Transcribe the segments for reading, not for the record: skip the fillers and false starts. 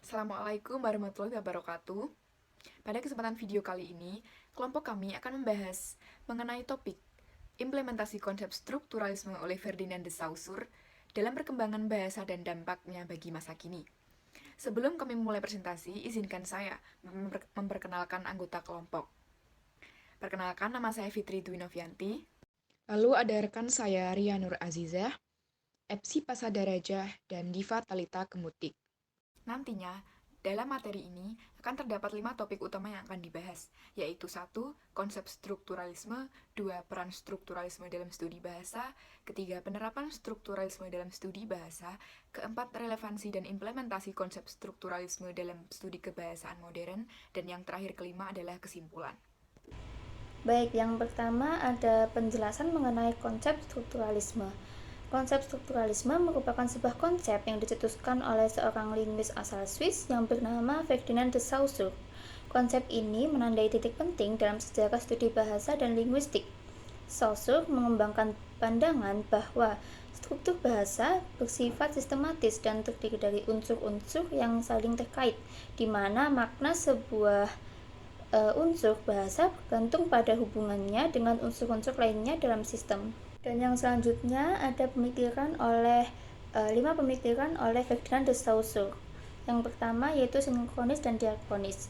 Assalamualaikum warahmatullahi wabarakatuh. Pada kesempatan video kali ini, kelompok kami akan membahas mengenai topik implementasi konsep strukturalisme oleh Ferdinand de Saussure dalam perkembangan bahasa dan dampaknya bagi masa kini. Sebelum kami mulai presentasi, izinkan saya memperkenalkan anggota kelompok. Perkenalkan, nama saya Fitri Dwi Novianti. Lalu ada rekan saya Ria Nur Azizah, Epsi Pasadarajah, dan Diva Talita Kemutik. Nantinya, dalam materi ini akan terdapat 5 topik utama yang akan dibahas, yaitu 1. Konsep strukturalisme, 2. Peran strukturalisme dalam studi bahasa, ketiga, penerapan strukturalisme dalam studi bahasa, keempat, relevansi dan implementasi konsep strukturalisme dalam studi kebahasaan modern, dan yang terakhir kelima adalah kesimpulan. Baik, yang pertama ada penjelasan mengenai konsep strukturalisme. Konsep strukturalisme merupakan sebuah konsep yang dicetuskan oleh seorang linguis asal Swiss yang bernama Ferdinand de Saussure. Konsep ini menandai titik penting dalam sejarah studi bahasa dan linguistik. Saussure mengembangkan pandangan bahwa struktur bahasa bersifat sistematis dan terdiri dari unsur-unsur yang saling terkait, di mana makna sebuah unsur bahasa bergantung pada hubungannya dengan unsur-unsur lainnya dalam sistem. Dan yang selanjutnya ada 5 pemikiran oleh Ferdinand de Saussure. Yang pertama yaitu sinkronis dan diakronis.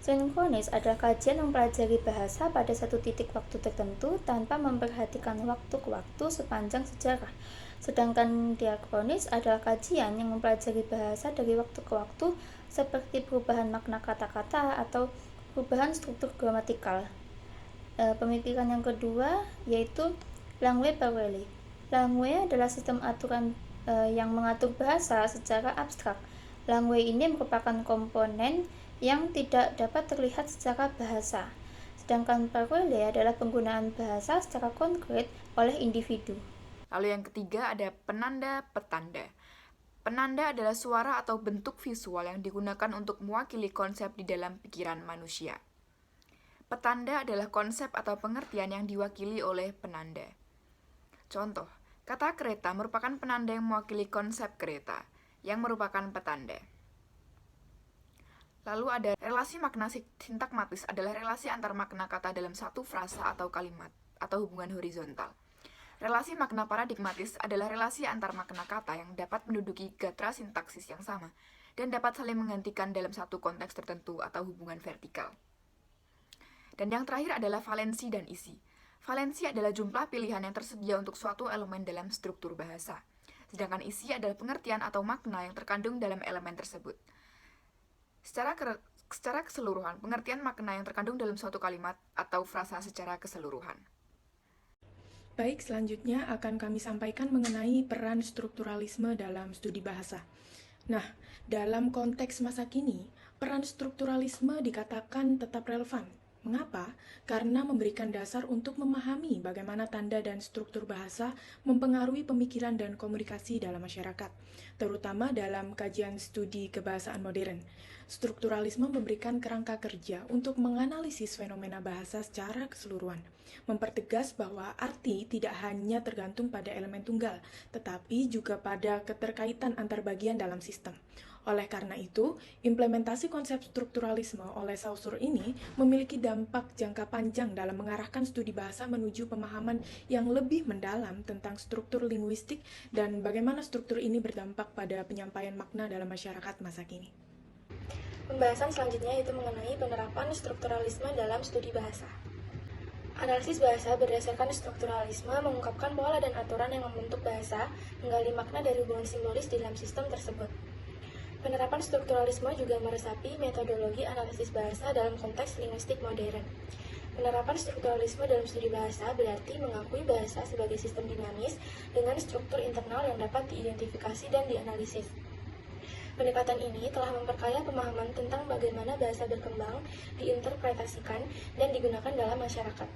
Sinkronis adalah kajian mempelajari bahasa pada satu titik waktu tertentu tanpa memperhatikan waktu ke waktu sepanjang sejarah. Sedangkan diakronis adalah kajian yang mempelajari bahasa dari waktu ke waktu seperti perubahan makna kata-kata atau perubahan struktur gramatikal. Pemikiran yang kedua yaitu Langue parlée. Langue adalah sistem aturan yang mengatur bahasa secara abstrak. Langue ini merupakan komponen yang tidak dapat terlihat secara bahasa. Sedangkan parlée adalah penggunaan bahasa secara konkret oleh individu. Lalu yang ketiga ada penanda petanda. Penanda adalah suara atau bentuk visual yang digunakan untuk mewakili konsep di dalam pikiran manusia. Petanda adalah konsep atau pengertian yang diwakili oleh penanda. Contoh, kata kereta merupakan penanda yang mewakili konsep kereta, yang merupakan petanda. Lalu ada relasi makna sintakmatis adalah relasi antar makna kata dalam satu frasa atau kalimat, atau hubungan horizontal. Relasi makna paradigmatis adalah relasi antar makna kata yang dapat menduduki gatra sintaksis yang sama, dan dapat saling menggantikan dalam satu konteks tertentu atau hubungan vertikal. Dan yang terakhir adalah valensi dan isi. Valensi adalah jumlah pilihan yang tersedia untuk suatu elemen dalam struktur bahasa. Sedangkan isi adalah pengertian atau makna yang terkandung dalam elemen tersebut. Secara keseluruhan, pengertian makna yang terkandung dalam suatu kalimat atau frasa secara keseluruhan. Baik, selanjutnya akan kami sampaikan mengenai peran strukturalisme dalam studi bahasa. Nah, dalam konteks masa kini, peran strukturalisme dikatakan tetap relevan. Mengapa? Karena memberikan dasar untuk memahami bagaimana tanda dan struktur bahasa mempengaruhi pemikiran dan komunikasi dalam masyarakat, terutama dalam kajian studi kebahasaan modern. Strukturalisme memberikan kerangka kerja untuk menganalisis fenomena bahasa secara keseluruhan, mempertegas bahwa arti tidak hanya tergantung pada elemen tunggal, tetapi juga pada keterkaitan antar bagian dalam sistem. Oleh karena itu, implementasi konsep strukturalisme oleh Saussure ini memiliki dampak jangka panjang dalam mengarahkan studi bahasa menuju pemahaman yang lebih mendalam tentang struktur linguistik dan bagaimana struktur ini berdampak pada penyampaian makna dalam masyarakat masa kini. Pembahasan selanjutnya yaitu mengenai penerapan strukturalisme dalam studi bahasa. Analisis bahasa berdasarkan strukturalisme mengungkapkan pola dan aturan yang membentuk bahasa, menggali makna dari hubungan simbolis di dalam sistem tersebut. Penerapan strukturalisme juga meresapi metodologi analisis bahasa dalam konteks linguistik modern. Penerapan strukturalisme dalam studi bahasa berarti mengakui bahasa sebagai sistem dinamis dengan struktur internal yang dapat diidentifikasi dan dianalisis. Pendekatan ini telah memperkaya pemahaman tentang bagaimana bahasa berkembang, diinterpretasikan, dan digunakan dalam masyarakat.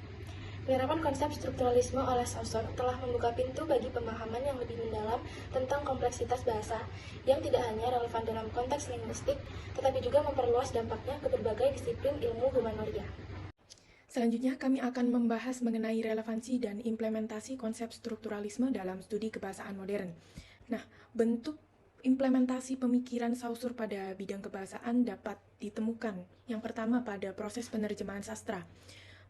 Penerapan konsep strukturalisme oleh Saussure telah membuka pintu bagi pemahaman yang lebih mendalam tentang kompleksitas bahasa, yang tidak hanya relevan dalam konteks linguistik, tetapi juga memperluas dampaknya ke berbagai disiplin ilmu humanoida. Selanjutnya, kami akan membahas mengenai relevansi dan implementasi konsep strukturalisme dalam studi kebahasaan modern. Nah, bentuk implementasi pemikiran Saussure pada bidang kebahasaan dapat ditemukan. Yang pertama pada proses penerjemahan sastra.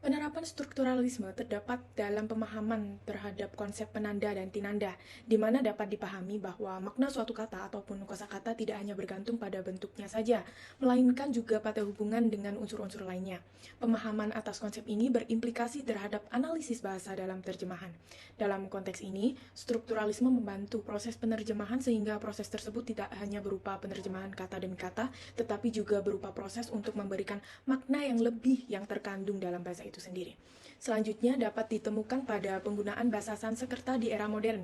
Penerapan strukturalisme terdapat dalam pemahaman terhadap konsep penanda dan tinanda, di mana dapat dipahami bahwa makna suatu kata ataupun kosakata tidak hanya bergantung pada bentuknya saja, melainkan juga pada hubungan dengan unsur-unsur lainnya. Pemahaman atas konsep ini berimplikasi terhadap analisis bahasa dalam terjemahan. Dalam konteks ini, strukturalisme membantu proses penerjemahan sehingga proses tersebut tidak hanya berupa penerjemahan kata demi kata, tetapi juga berupa proses untuk memberikan makna yang lebih yang terkandung dalam bahasa itu sendiri. Selanjutnya dapat ditemukan pada penggunaan bahasa Sanskerta di era modern.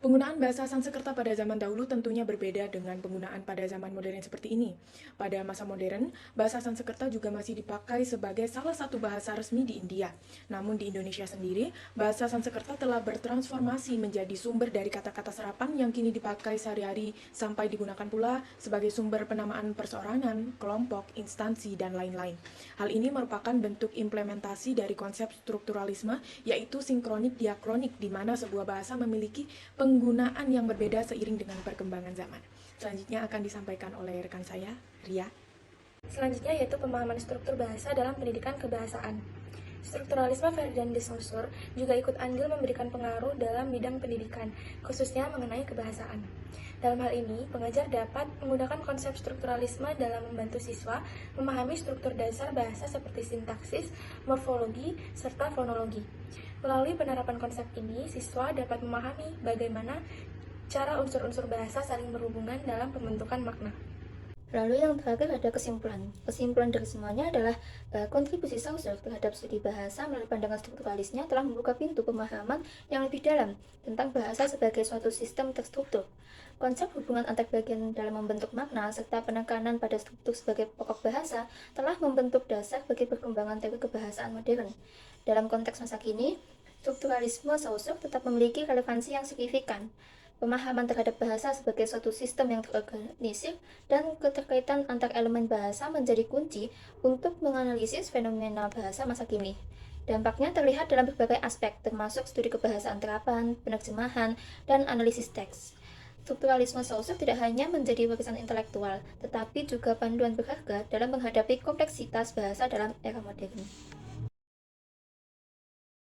Penggunaan bahasa Sanskerta pada zaman dahulu tentunya berbeda dengan penggunaan pada zaman modern seperti ini. Pada masa modern, bahasa Sanskerta juga masih dipakai sebagai salah satu bahasa resmi di India. Namun di Indonesia sendiri, bahasa Sanskerta telah bertransformasi menjadi sumber dari kata-kata serapan yang kini dipakai sehari-hari sampai digunakan pula sebagai sumber penamaan perseorangan, kelompok, instansi, dan lain-lain. Hal ini merupakan bentuk implementasi dari konsep strukturalisme, yaitu sinkronik diakronik, di mana sebuah bahasa memiliki penggunaan yang berbeda seiring dengan perkembangan zaman. Selanjutnya akan disampaikan oleh rekan saya, Ria. Selanjutnya yaitu pemahaman struktur bahasa dalam pendidikan kebahasaan. Strukturalisme Ferdinand de Saussure juga ikut andil memberikan pengaruh dalam bidang pendidikan, khususnya mengenai kebahasaan. Dalam hal ini, pengajar dapat menggunakan konsep strukturalisme dalam membantu siswa memahami struktur dasar bahasa seperti sintaksis, morfologi, serta fonologi. Melalui penerapan konsep ini, siswa dapat memahami bagaimana cara unsur-unsur bahasa saling berhubungan dalam pembentukan makna. Lalu yang terakhir ada kesimpulan. Kesimpulan dari semuanya adalah kontribusi Saussure terhadap studi bahasa melalui pandangan strukturalisnya telah membuka pintu pemahaman yang lebih dalam tentang bahasa sebagai suatu sistem terstruktur. Konsep hubungan antar bagian dalam membentuk makna serta penekanan pada struktur sebagai pokok bahasa telah membentuk dasar bagi perkembangan teori kebahasaan modern. Dalam konteks masa kini, strukturalisme Saussure tetap memiliki relevansi yang signifikan. Pemahaman terhadap bahasa sebagai suatu sistem yang terorganisir dan keterkaitan antar elemen bahasa menjadi kunci untuk menganalisis fenomena bahasa masa kini. Dampaknya terlihat dalam berbagai aspek, termasuk studi kebahasaan terapan, penerjemahan, dan analisis teks. Strukturalisme Saussure tidak hanya menjadi warisan intelektual, tetapi juga panduan berharga dalam menghadapi kompleksitas bahasa dalam era modern.